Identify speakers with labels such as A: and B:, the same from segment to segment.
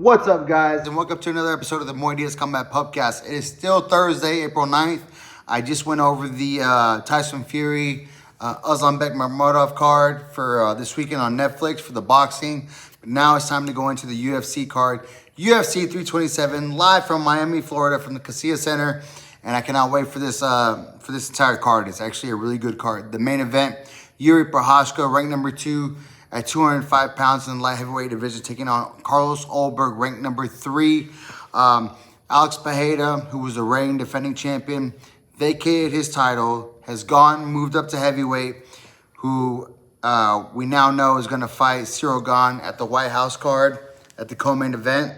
A: What's up, guys, and welcome to another episode of the Muay Diaz Combat Pubcast. It is still Thursday, April 9th. I just went over the Tyson Fury, Uzlanbek Magomedov card for this weekend on Netflix for the boxing. But now it's time to go into the UFC card. UFC 327, live from Miami, Florida, from the Casilla Center. And I cannot wait for this entire card. It's actually a really good card. The main event, Yuri Prochazka, ranked number 2 at 205 pounds in the light heavyweight division, taking on Carlos Ulberg, ranked number 3. Alex Pereira, who was the reigning defending champion, vacated his title, has moved up to heavyweight, who we now know is going to fight Cyril Gane at the White House card at the co-main event.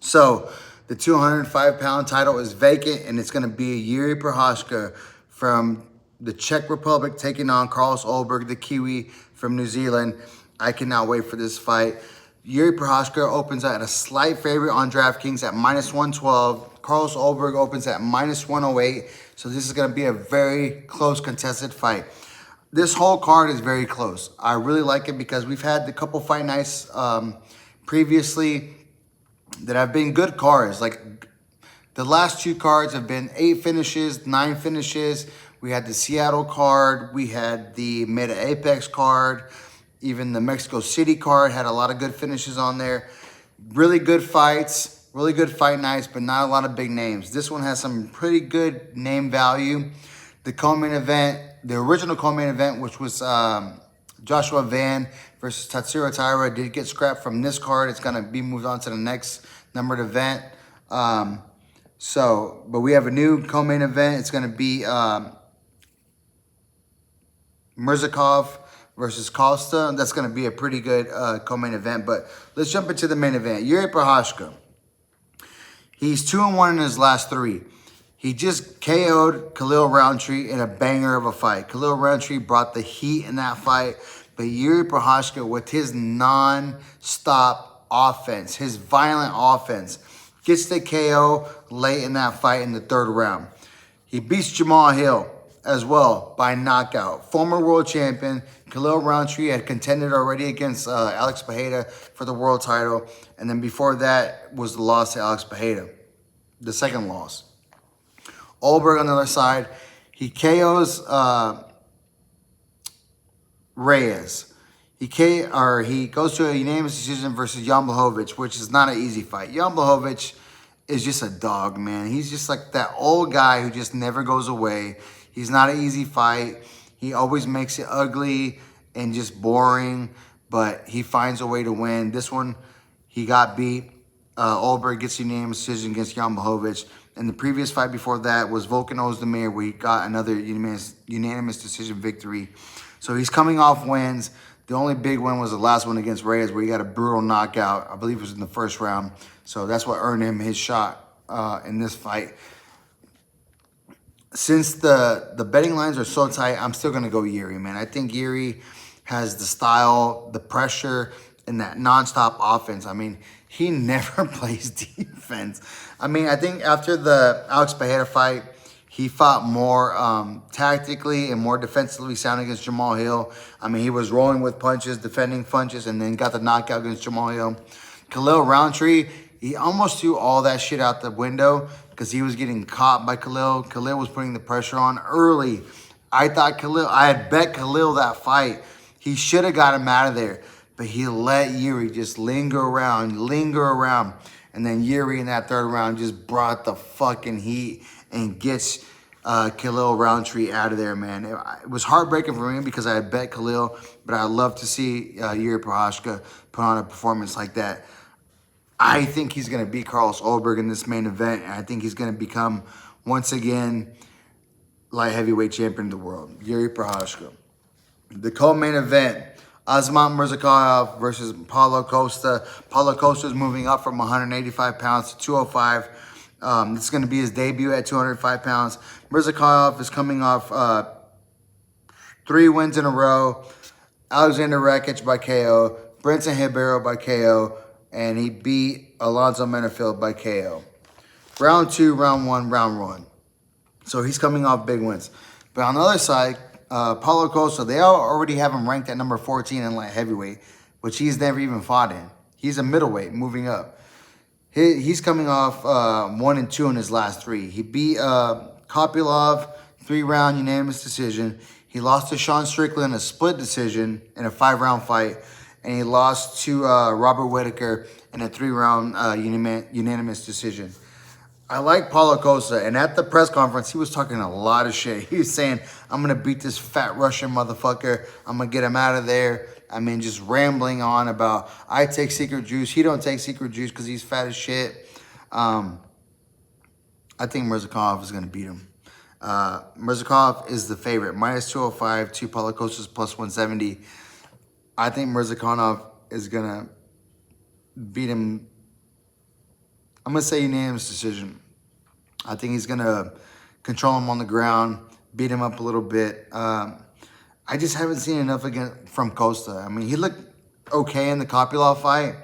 A: So the 205-pound title is vacant, and it's going to be Yuri Prochazka from the Czech Republic taking on Carlos Ulberg, the Kiwi from New Zealand. I cannot wait for this fight. Yuri Prochazka opens at a slight favorite on DraftKings at -112. Carlos Ulberg opens at -108. So this is going to be a very close contested fight. This whole card is very close. I really like it because we've had a couple fight nights previously that have been good cards. Like the last two cards have been 8 finishes, 9 finishes. We had the Seattle card. We had the Meta Apex card. Even the Mexico City card had a lot of good finishes on there. Really good fights, really good fight nights, but not a lot of big names. This one has some pretty good name value. The co-main event, the original co-main event, which was Joshua Van versus Tatsuro Taira, did get scrapped from this card. It's going to be moved on to the next numbered event. But we have a new co-main event. It's going to be Mirzakov versus Costa. That's going to be a pretty good co-main event. But let's jump into the main event. Yuri Prochazka. He's 2-1 in his last 3. He just KO'd Khalil Roundtree in a banger of a fight. Khalil Roundtree brought the heat in that fight. But Yuri Prochazka, with his non-stop offense, his violent offense, gets the KO late in that fight in the 3rd round. He beats Jamal Hill as well by knockout. Former world champion Khalil Roundtree had contended already against Alex Pereira for the world title. And then before that was the loss to Alex Pereira, the second loss. Ulberg on the other side, he KOs Reyes. He goes to a unanimous decision versus Jan Blachowicz, which is not an easy fight. Jan Blachowicz is just a dog, man. He's just like that old guy who just never goes away. He's not an easy fight. He always makes it ugly and just boring, but he finds a way to win. This one, he got beat. Ulberg gets a unanimous decision against Jan Blachowicz. And the previous fight before that was Volkan Ozdemir, where he got another unanimous decision victory. So he's coming off wins. The only big win was the last one against Reyes, where he got a brutal knockout. I believe it was in the 1st round. So that's what earned him his shot in this fight. Since the betting lines are so tight, I'm still going to go Yuri, man. I think Yuri has the style, the pressure, and that nonstop offense. I mean, he never plays defense. I mean, I think after the Alex Pereira fight, he fought more tactically and more defensively sound against Jamal Hill. I mean, he was rolling with punches, defending punches, and then got the knockout against Jamal Hill. Khalil Roundtree, he almost threw all that shit out the window because he was getting caught by Khalil. Khalil was putting the pressure on early. I had bet Khalil that fight. He should have got him out of there. But he let Yuri just linger around. And then Yuri in that 3rd round just brought the fucking heat and gets Khalil Roundtree out of there, man. It was heartbreaking for me because I had bet Khalil, but I'd love to see Yuri Prochazka put on a performance like that. I think he's going to beat Carlos Ulberg in this main event, and I think he's going to become, once again, light heavyweight champion of the world, Yuri Prochazka. The co-main event, Azamat Murzakalov versus Paulo Costa. Paulo Costa is moving up from 185 pounds to 205. This is going to be his debut at 205 pounds. Murzakalov is coming off 3 wins in a row. Alexander Rakic by KO. Brenton Ribeiro by KO. And he beat Alonzo Menefield by KO. Round 2, round 1, round 1. So he's coming off big wins. But on the other side, Paulo Costa, they already have him ranked at number 14 in light heavyweight, which he's never even fought in. He's a middleweight moving up. He's coming off 1-2 in his last 3. He beat Kopylov 3-round unanimous decision. He lost to Sean Strickland a split decision in a 5-round fight, and he lost to Robert Whittaker in a 3-round unanimous decision. I like Paulo Costa, and at the press conference, he was talking a lot of shit. He was saying, I'm going to beat this fat Russian motherfucker. I'm going to get him out of there. I mean, just rambling on about, I take secret juice. He don't take secret juice because he's fat as shit. I think Mirzakhanov is going to beat him. Mirzakhanov is the favorite. Minus 205 to Paulo Costa's plus 170. I think Mirzakhanov is going to beat him. I'm going to say unanimous decision. I think he's going to control him on the ground, beat him up a little bit. I just haven't seen enough again from Costa. I mean, he looked okay in the Kopylov fight,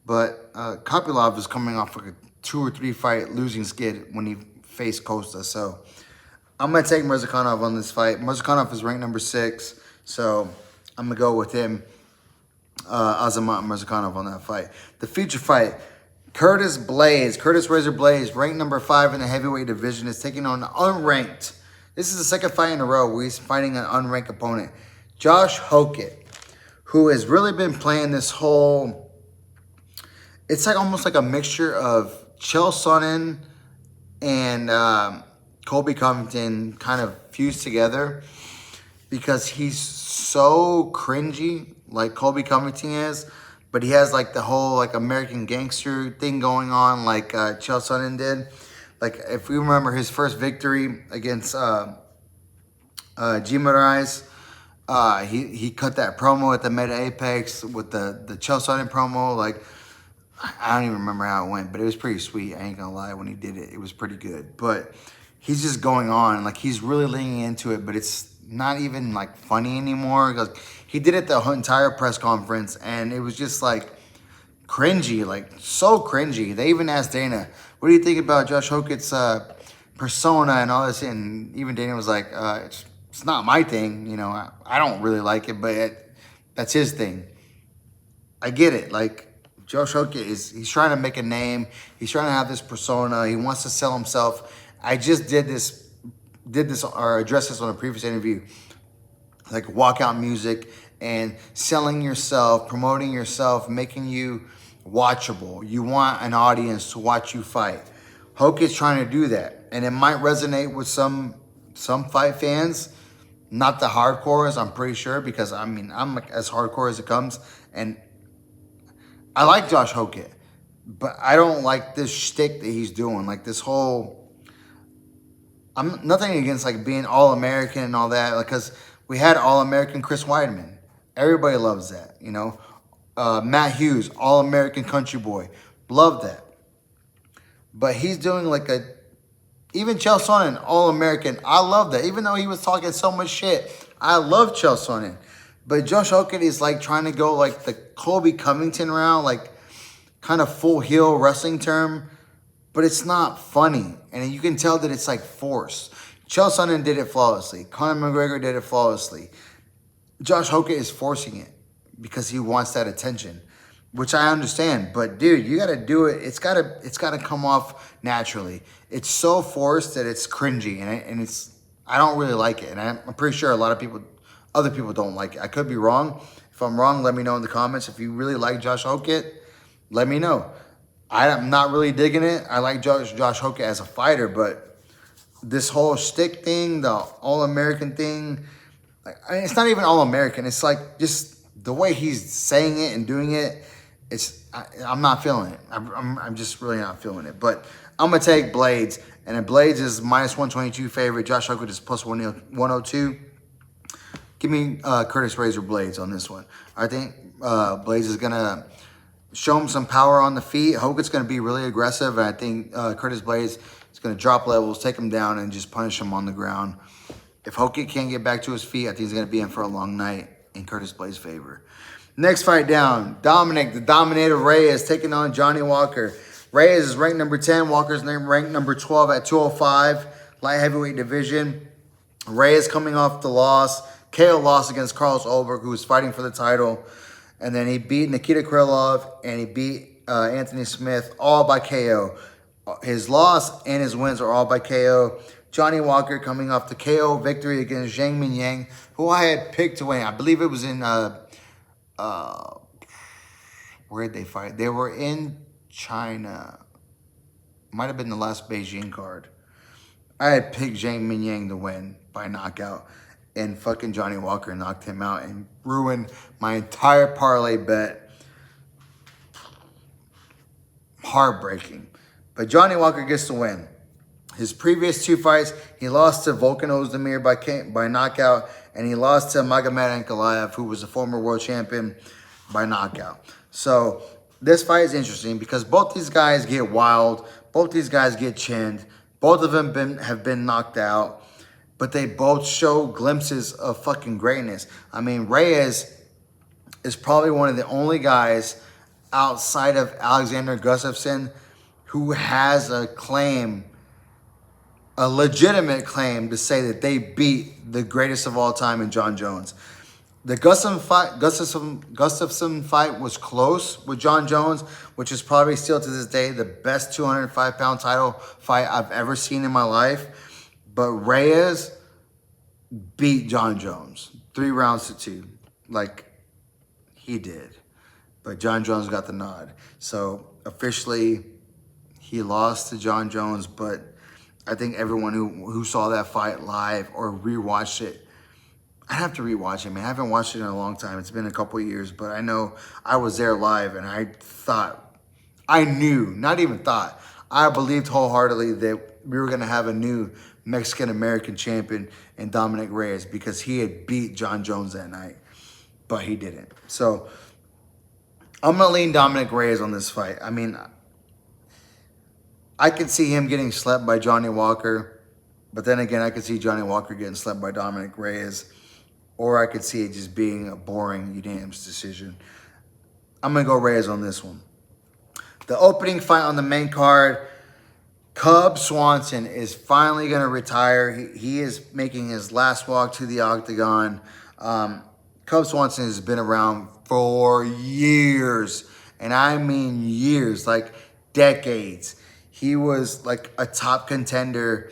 A: but Kopylov is coming off like a 2 or 3 fight losing skid when he faced Costa. So I'm going to take Mirzakhanov on this fight. Mirzakhanov is ranked number 6, so I'm going to go with him, Azamat Mirzakhanov on that fight. The feature fight, Curtis Razor Blaze, ranked number 5 in the heavyweight division, is taking on unranked. This is the second fight in a row where he's fighting an unranked opponent, Josh Hokett, who has really been playing this whole, it's like almost like a mixture of Chael Sonnen and Colby Covington kind of fused together, because he's so cringy like Colby Covington is, but he has like the whole like American gangster thing going on like Chael Sonnen did. Like if we remember his first victory against G Moraes, he cut that promo at the Meta Apex with the Chael Sonnen promo. Like I don't even remember how it went, but it was pretty sweet. I ain't gonna lie, when he did it, it was pretty good. But he's just going on, like he's really leaning into it, but it's not even like funny anymore. Like he did it the entire press conference, and it was just like cringy, like so cringy. They even asked Dana, what do you think about Josh Hokett's persona and all this? And even Dana was like, it's not my thing. You know, I don't really like it, but that's his thing. I get it. Like Josh Hokett he's trying to make a name. He's trying to have this persona. He wants to sell himself. I just did this or addressed this on a previous interview, like walkout music and selling yourself, promoting yourself, making you watchable. You want an audience to watch you fight. Hokett's trying to do that, and it might resonate with some fight fans, not the hardcores, I'm pretty sure, because I mean, I'm as hardcore as it comes, and I like Josh Hokett, but I don't like this shtick that he's doing, like this whole, I'm nothing against like being All-American and all that, because we had All-American Chris Weidman. Everybody loves that, you know. Matt Hughes, All-American Country Boy. Love that. But he's doing like even Chael Sonnen, All-American. I love that. Even though he was talking so much shit, I love Chael Sonnen. But Josh Hokett is like trying to go like the Colby Covington route, like kind of full heel wrestling term. But it's not funny. And you can tell that it's like forced. Chael Sonnen did it flawlessly. Conor McGregor did it flawlessly. Josh Hokett is forcing it because he wants that attention, which I understand. But dude, you gotta do it. It's gotta come off naturally. It's so forced that it's cringy, and I don't really like it. And I'm pretty sure a lot of other people don't like it. I could be wrong. If I'm wrong, let me know in the comments. If you really like Josh Hokett, let me know. I'm not really digging it. I like Josh Hokett as a fighter, but this whole shtick thing, the All-American thing, I mean, it's not even All-American. It's like just the way he's saying it and doing it. I'm not feeling it. I'm just really not feeling it. But I'm gonna take Blades, and then Blades is minus 122 favorite. Josh Hokett is plus 102. Give me Curtis Razor Blades on this one. I think Blades is gonna show him some power on the feet. Hokett's going to be really aggressive, and I think Curtis Blades is going to drop levels, take him down, and just punish him on the ground. If Hokett can't get back to his feet, I think he's going to be in for a long night in Curtis Blades' favor. Next fight down, Dominic, the Dominator Reyes, taking on Johnny Walker. Reyes is ranked number 10. Walker's ranked number 12 at 205, light heavyweight division. Reyes coming off the loss, KO loss against Carlos Ulberg, who was fighting for the title. And then he beat Nikita Krylov, and he beat Anthony Smith, all by KO. His loss and his wins are all by KO. Johnny Walker coming off the KO victory against Zhang Mingyang, who I had picked to win. I believe it was in, where did they fight? They were in China. Might have been the last Beijing card. I had picked Zhang Mingyang to win by knockout, and fucking Johnny Walker knocked him out and ruined my entire parlay bet. Heartbreaking. But Johnny Walker gets the win. His previous 2 fights, he lost to Volkan Ozdemir by knockout, and he lost to Magomed Ankalaev, who was a former world champion, by knockout. So this fight is interesting because both these guys get wild, both these guys get chinned, both of them have been knocked out, but they both show glimpses of fucking greatness. I mean, Reyes is probably one of the only guys outside of Alexander Gustafsson who has a claim, a legitimate claim to say that they beat the greatest of all time in Jon Jones. The Gustafsson fight was close with Jon Jones, which is probably still to this day the best 205-pound title fight I've ever seen in my life. But Reyes beat Jon Jones 3 rounds to 2, like he did. But Jon Jones got the nod. So officially, he lost to Jon Jones, but I think everyone who saw that fight live or rewatched it, I'd have to rewatch it, man. I haven't watched it in a long time. It's been a couple of years, but I know I was there live, and I believed wholeheartedly that we were going to have a new Mexican-American champion in Dominic Reyes because he had beat Jon Jones that night, but he didn't. So I'm going to lean Dominic Reyes on this fight. I mean, I could see him getting slept by Johnny Walker, but then again, I could see Johnny Walker getting slept by Dominic Reyes, or I could see it just being a boring, unanimous decision. I'm going to go Reyes on this one. The opening fight on the main card, Cub Swanson is finally going to retire. He is making his last walk to the octagon. Cub Swanson has been around for years, and I mean years, like decades. He was like a top contender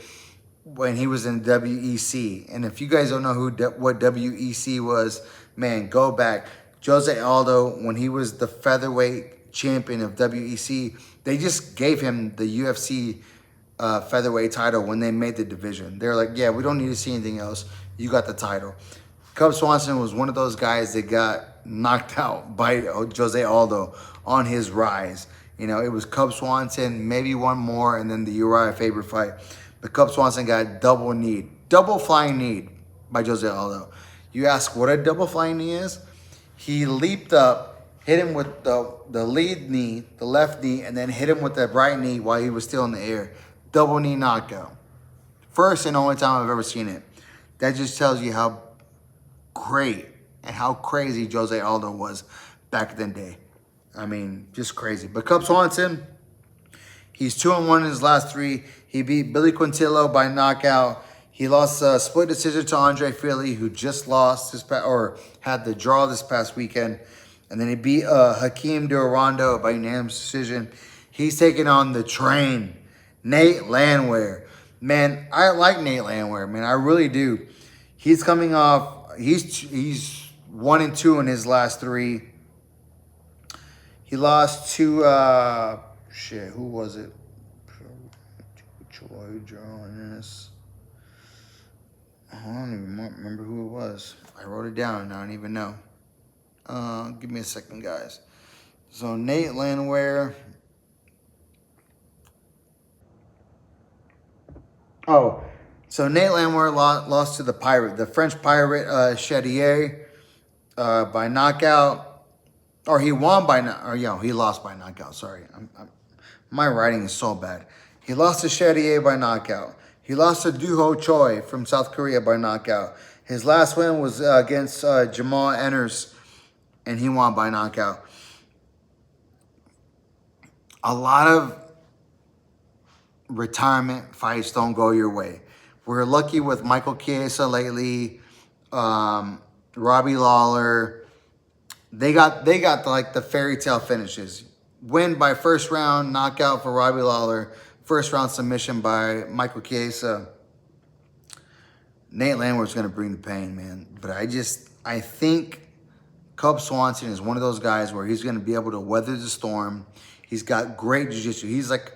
A: when he was in WEC. And if you guys don't know what WEC was, man, go back. Jose Aldo, when he was the featherweight champion of WEC, they just gave him the UFC featherweight title when they made the division. They're like, yeah, we don't need to see anything else. You got the title. Cub Swanson was one of those guys that got knocked out by Jose Aldo on his rise. You know, it was Cub Swanson, maybe one more, and then the Uriah Faber fight. But Cub Swanson got double flying knee by Jose Aldo. You ask what a double flying knee is? He leaped up, hit him with the lead knee, the left knee, and then hit him with the right knee while he was still in the air. Double knee knockout. First and only time I've ever seen it. That just tells you how great and how crazy Jose Aldo was back in the day. I mean, just crazy. But Cub Swanson, he's 2-1 in his last 3. He beat Billy Quintillo by knockout. He lost a split decision to Andre Fili, who just lost had the draw this past weekend. And then he beat Hakeem Durando by unanimous decision. He's taking on the train, Nate Landwehr. Man, I like Nate Landwehr, man. I really do. He's coming off, he's 1-2 in his last 3. He lost to, who was it? Troy Jones. I don't even remember who it was. I wrote it down and I don't even know. Give me a second, guys. So Nate Landwehr. Oh, so Nate Landwehr lost to the French pirate Chedier by knockout. Or he won by he lost by knockout. Sorry, my writing is so bad. He lost to Chedier by knockout. He lost to Doo-Ho Choi from South Korea by knockout. His last win was against Jamal Enners, and he won by knockout. A lot of retirement fights don't go your way. We're lucky with Michael Chiesa lately, Robbie Lawler. They got like the fairy tale finishes. win by first round knockout for Robbie Lawler. First round submission by Michael Chiesa. Nate Landwehr's going to bring the pain, man. But I think Cub Swanson is one of those guys where he's going to be able to weather the storm. He's got great jiu-jitsu. He's like,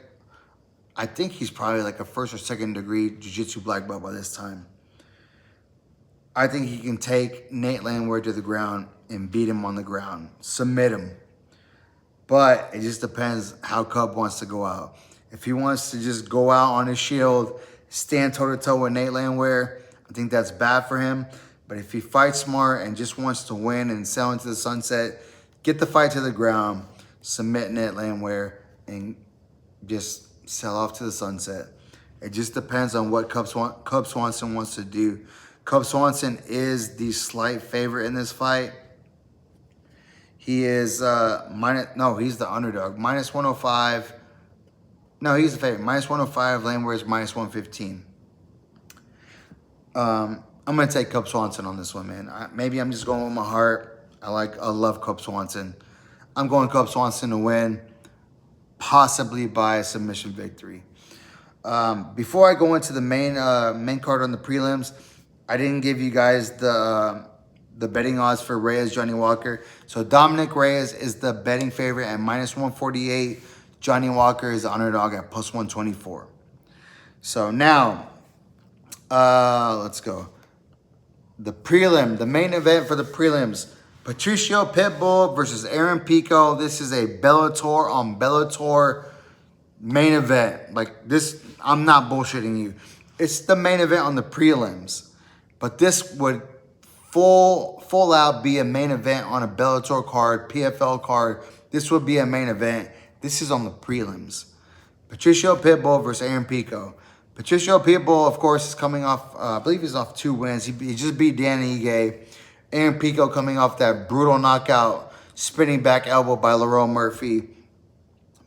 A: I think he's probably like a first or second degree jiu-jitsu black belt by this time. I think he can take Nate Landwehr to the ground and beat him on the ground, submit him. But it just depends how Cub wants to go out. If he wants to just go out on his shield, stand toe-to-toe with Nate Landwehr, I think that's bad for him. But if he fights smart and just wants to win and sail into the sunset, get the fight to the ground, submit Nate Landwehr, and just sail off to the sunset. It just depends on what Cub Swanson wants to do. Cub Swanson is the slight favorite in this fight. He is he's the underdog. Minus 105. No, he's the favorite. Minus 105. Landwehr is minus 115. I'm going to take Cub Swanson on this one, man. Maybe I'm just going with my heart. I love Cub Swanson. I'm going Cub Swanson to win, possibly by a submission victory. Before I go into the main card on the prelims, I didn't give you guys the betting odds for Reyes, Johnny Walker. So Dominic Reyes is the betting favorite at minus 148. Johnny Walker is the underdog at plus 124. So now, let's go. The main event for the prelims, Patricio Pitbull versus Aaron Pico. This is a Bellator on Bellator main event. Like this, I'm not bullshitting you. It's the main event on the prelims. But this would full out be a main event on a Bellator card, PFL card. This would be a main event. This is on the prelims. Patricio Pitbull versus Aaron Pico. Patricio Pitbull, of course, is coming off, I believe he's off 2 wins. He just beat Danny Ige. Aaron Pico coming off that brutal knockout, spinning back elbow by Lerone Murphy.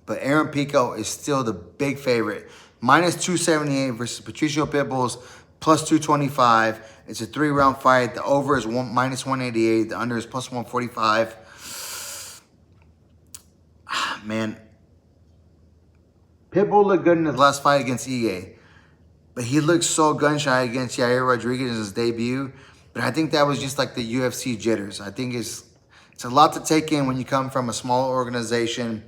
A: But Aaron Pico is still the big favorite. Minus 278 versus Patricio Pitbull's plus 225. It's a 3-round fight. The over is minus 188. The under is plus 145. Man, Pitbull looked good in his last fight against Ige. But he looked so gun-shy against Yair Rodriguez in his debut. But I think that was just like the UFC jitters. I think it's a lot to take in when you come from a small organization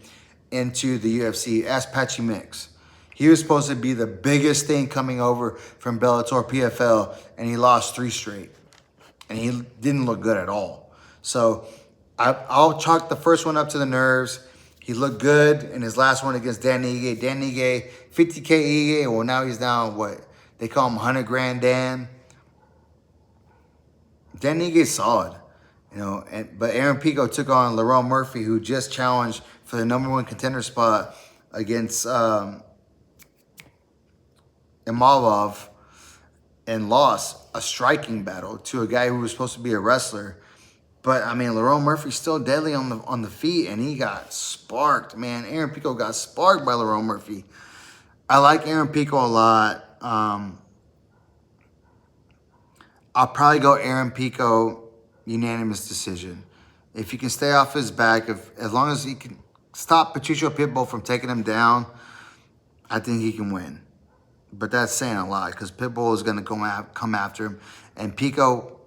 A: into the UFC. Ask Patchy Mix. He was supposed to be the biggest thing coming over from Bellator PFL, and he lost 3 straight. And he didn't look good at all. So I'll chalk the first one up to the nerves. He looked good in his last one against Danny Ige. Danny Ige, 50K Ige. Well, now he's down, what? They call him 100 grand Dan. Danny Ige's solid. You know, but Aaron Pico took on Lerone Murphy, who just challenged for the #1 contender spot against Imavov and lost a striking battle to a guy who was supposed to be a wrestler. But I mean, Lerone Murphy's still deadly on the feet, and he got sparked, man. Aaron Pico got sparked by Lerone Murphy. I like Aaron Pico a lot. I'll probably go Aaron Pico unanimous decision. If he can stay off his back, as long as he can stop Patricio Pitbull from taking him down, I think he can win. But that's saying a lot because Pitbull is going to come after him, and Pico,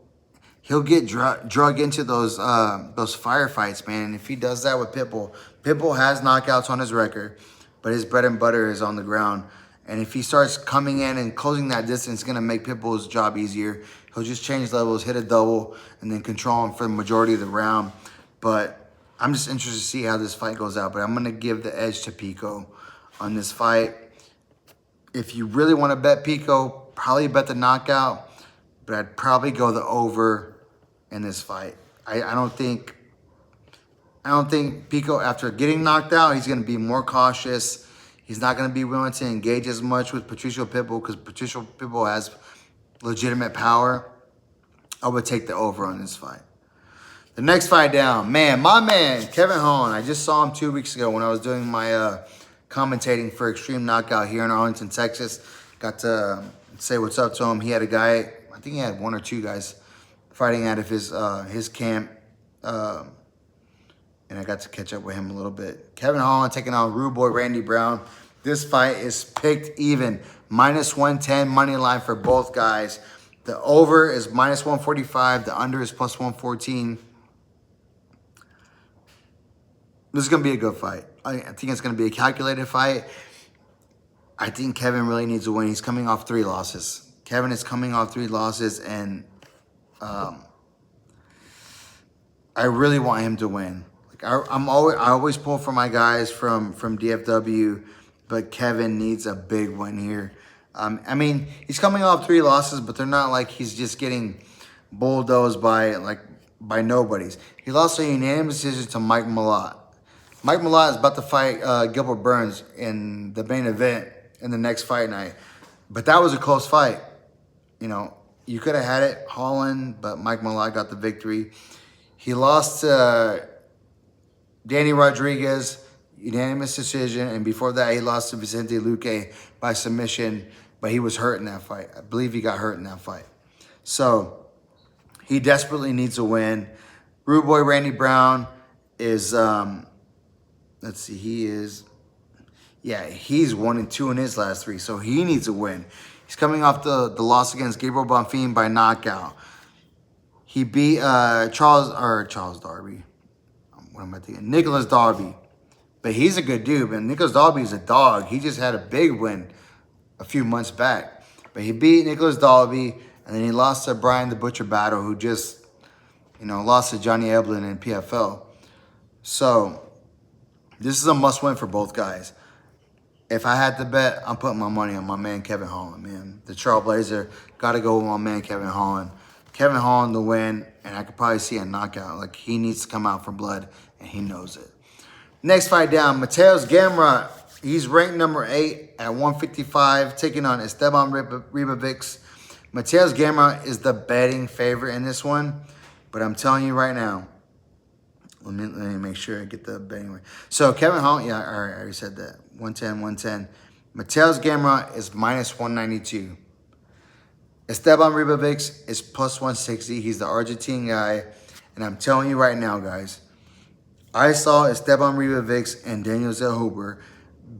A: he'll get drug into those firefights, man. And if he does that with Pitbull, Pitbull has knockouts on his record, but his bread and butter is on the ground. And if he starts coming in and closing that distance, it's going to make Pitbull's job easier. He'll just change levels, hit a double, and then control him for the majority of the round. But I'm just interested to see how this fight goes out. But I'm going to give the edge to Pico on this fight. If you really want to bet Pico, probably bet the knockout. But I'd probably go the over in this fight. I don't think Pico, after getting knocked out, he's going to be more cautious. He's not going to be willing to engage as much with Patricio Pitbull because Patricio Pitbull has legitimate power. I would take the over on this fight. The next fight down, my man, Kevin Holland. I just saw him 2 weeks ago when I was doing my commentating for Extreme Knockout here in Arlington, Texas. Got to say what's up to him. He had a guy, I think he had 1 or 2 guys fighting out of his camp. and I got to catch up with him a little bit. Kevin Holland taking on Rude Boy Randy Brown. This fight is picked even. -110 money line for both guys. The over is -145. The under is +114. This is going to be a good fight. I think it's going to be a calculated fight. I think Kevin really needs to win. He's coming off 3 losses. Kevin is coming off 3 losses, and I really want him to win. Like I always pull for my guys from DFW, but Kevin needs a big win here. I mean, he's coming off 3 losses, but they're not like he's just getting bulldozed by nobodies. He lost a unanimous decision to Mike Malott. Mike Malott is about to fight Gilbert Burns in the main event in the next fight night. But that was a close fight. You know, you could have had it, Holland, but Mike Malott got the victory. He lost to Danny Rodriguez, unanimous decision. And before that, he lost to Vicente Luque by submission. But he was hurt in that fight. I believe he got hurt in that fight. So he desperately needs a win. Rude Boy Randy Brown is... let's see, he's 1-2 in his last 3, so he needs a win. He's coming off the loss against Gabriel Bonfim by knockout. He beat Charles Darby. What am I thinking? Nicholas Darby. But he's a good dude, man. Nicholas Darby is a dog. He just had a big win a few months back. But he beat Nicholas Darby, and then he lost to Brian the Butcher Battle, who just, lost to Johnny Eblin in PFL. So this is a must-win for both guys. If I had to bet, I'm putting my money on my man Kevin Holland, man. The Trailblazer, got to go with my man Kevin Holland. Kevin Holland to win, and I could probably see a knockout. Like, he needs to come out for blood, and he knows it. Next fight down, Mateus Gamrot. He's ranked number 8 at 155, taking on Esteban Ribovics. Mateus Gamrot is the betting favorite in this one, but I'm telling you right now, let me make sure I get the betting right. So Kevin Holland, yeah, all right, I already said that. 110. Mateus Gamrot is -192. Esteban Ribovics is +160. He's the Argentine guy. And I'm telling you right now, guys, I saw Esteban Ribovics and Daniel Zellhuber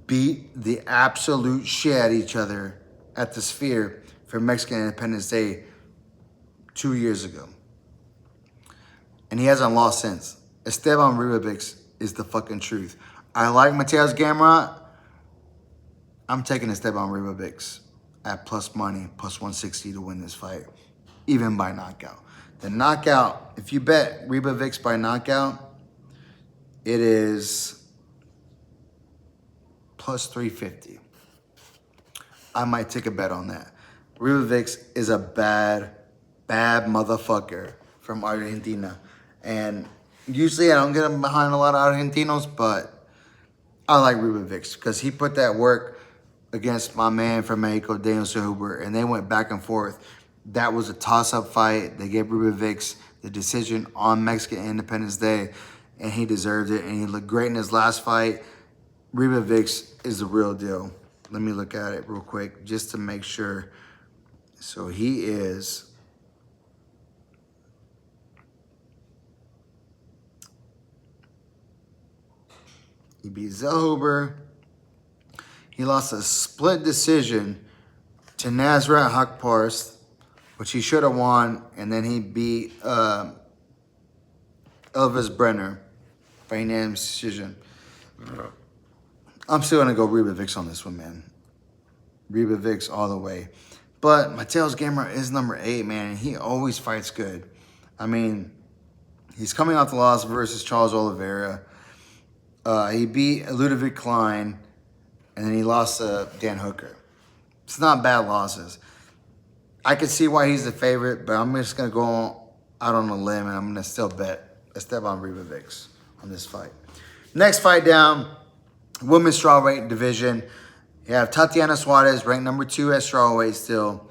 A: beat the absolute shit out of each other at the Sphere for Mexican Independence Day 2 years ago. And he hasn't lost since. Esteban Ribovics is the fucking truth. I like Mateus Gamrot. I'm taking Esteban Ribovics at plus money, +160 to win this fight, even by knockout. The knockout, if you bet Ribovics by knockout, it is +350. I might take a bet on that. Ribovics is a bad motherfucker from Argentina. And usually I don't get him behind a lot of Argentinos, but I like Ribovics because he put that work against my man from Mexico, Daniel Zellhuber, and they went back and forth. That was a toss-up fight. They gave Ribovics the decision on Mexican Independence Day, and he deserved it, and he looked great in his last fight. Ribovics is the real deal. Let me look at it real quick just to make sure. So he is... He beat Zellhuber. He lost a split decision to Nasrat Haqparast, which he should have won. And then he beat Elvis Brenner by unanimous decision. I'm still going to go Ribovics on this one, man. Ribovics all the way. But Mateus Gamrot is number 8, man. And he always fights good. I mean, he's coming off the loss versus Charles Oliveira. He beat Ludovic Klein, and then he lost to Dan Hooker. It's not bad losses. I can see why he's the favorite, but I'm just going to go out on a limb, and I'm going to still bet Esteban Ribovics on this fight. Next fight down, women's strawweight division. You have Tatiana Suarez, ranked number 2 at strawweight still.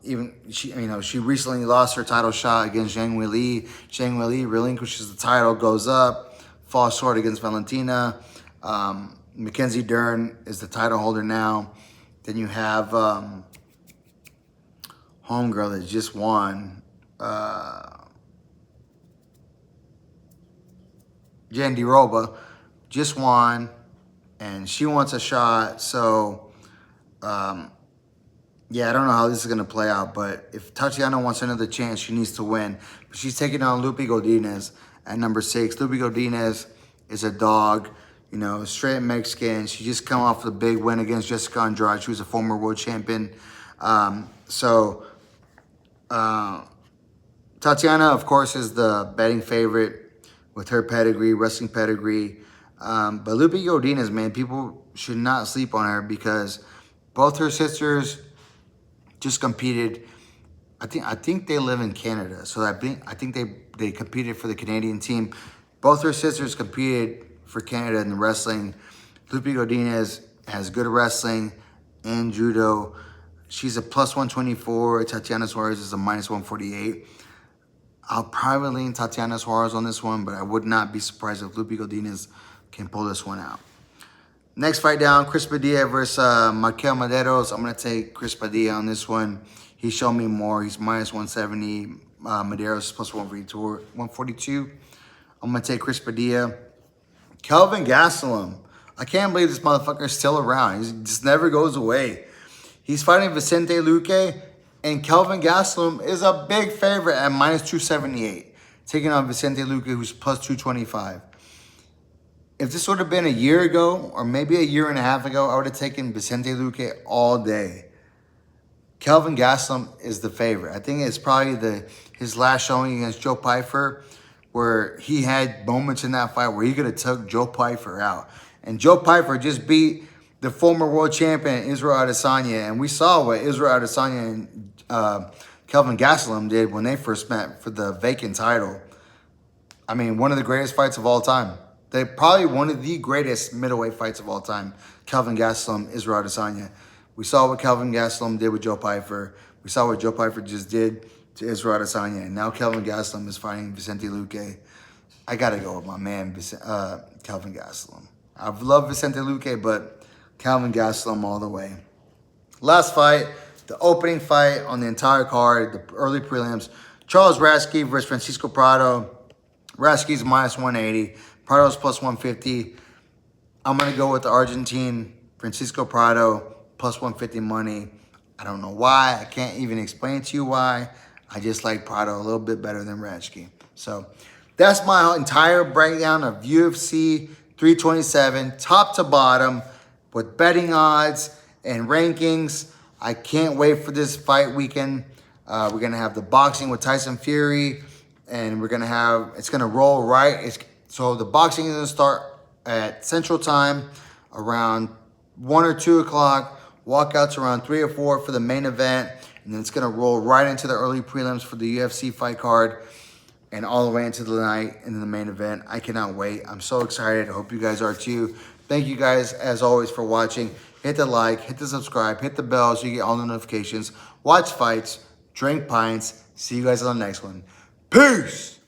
A: Even she recently lost her title shot against Zhang Weili. Zhang Weili relinquishes the title, goes up, falls short against Valentina. Mackenzie Dern is the title holder now. Then you have homegirl that just won. Jandiroba, just won, and she wants a shot. So, yeah, I don't know how this is going to play out, but if Tatiana wants another chance, she needs to win. But she's taking on Lupi Godinez at number 6. Lupi Godinez is a dog, you know, straight Mexican. She just come off the big win against Jessica Andrade. She was a former world champion. Tatiana, of course, is the betting favorite with her pedigree, wrestling pedigree. But Lupi Godinez, man, people should not sleep on her because both her sisters just competed. I think they live in Canada, so I think they competed for the Canadian team. Both her sisters competed for Canada in the wrestling. Lupi Godinez has good wrestling and judo. She's a plus 124. Tatiana Suarez is a minus 148. I'll probably lean Tatiana Suarez on this one, but I would not be surprised if Lupi Godinez can pull this one out. Next fight down, Chris Padilla versus Marquel Maderos. I'm going to take Chris Padilla on this one. He showed me more. He's minus 170. Maderos is plus 142. I'm going to take Chris Padilla. Kelvin Gastelum. I can't believe this motherfucker is still around. He just never goes away. He's fighting Vicente Luque, and Kelvin Gastelum is a big favorite at minus 278. Taking on Vicente Luque, who's plus 225. If this would have been a year ago, or maybe a year and a half ago, I would have taken Vicente Luque all day. Kelvin Gastelum is the favorite. I think it's probably his last showing against Joe Pyfer, where he had moments in that fight where he could have took Joe Pyfer out. And Joe Pyfer just beat the former world champion Israel Adesanya, and we saw what Israel Adesanya and Kelvin Gastelum did when they first met for the vacant title. I mean, one of the greatest fights of all time. They're probably one of the greatest middleweight fights of all time. Kelvin Gastelum, Israel Adesanya. We saw what Kelvin Gastelum did with Joe Pyfer. We saw what Joe Pyfer just did to Israel Adesanya. And now Kelvin Gastelum is fighting Vicente Luque. I got to go with my man, Kelvin Gastelum. I've loved Vicente Luque, but Kelvin Gastelum all the way. Last fight, the opening fight on the entire card, the early prelims. Charles Raschke versus Francisco Prado. Raschke's minus 180. Prado's plus 150. I'm going to go with the Argentine, Francisco Prado, plus 150 money. I don't know why. I can't even explain to you why. I just like Prado a little bit better than Raschke. So that's my entire breakdown of UFC 327, top to bottom, with betting odds and rankings. I can't wait for this fight weekend. We're going to have the boxing with Tyson Fury, and it's going to roll right. So the boxing is going to start at Central Time around 1 or 2 o'clock. Walkouts around 3 or 4 for the main event. And then it's going to roll right into the early prelims for the UFC fight card. And all the way into the night into the main event. I cannot wait. I'm so excited. I hope you guys are too. Thank you guys, as always, for watching. Hit the like, hit the subscribe, hit the bell so you get all the notifications. Watch fights, drink pints. See you guys on the next one. Peace!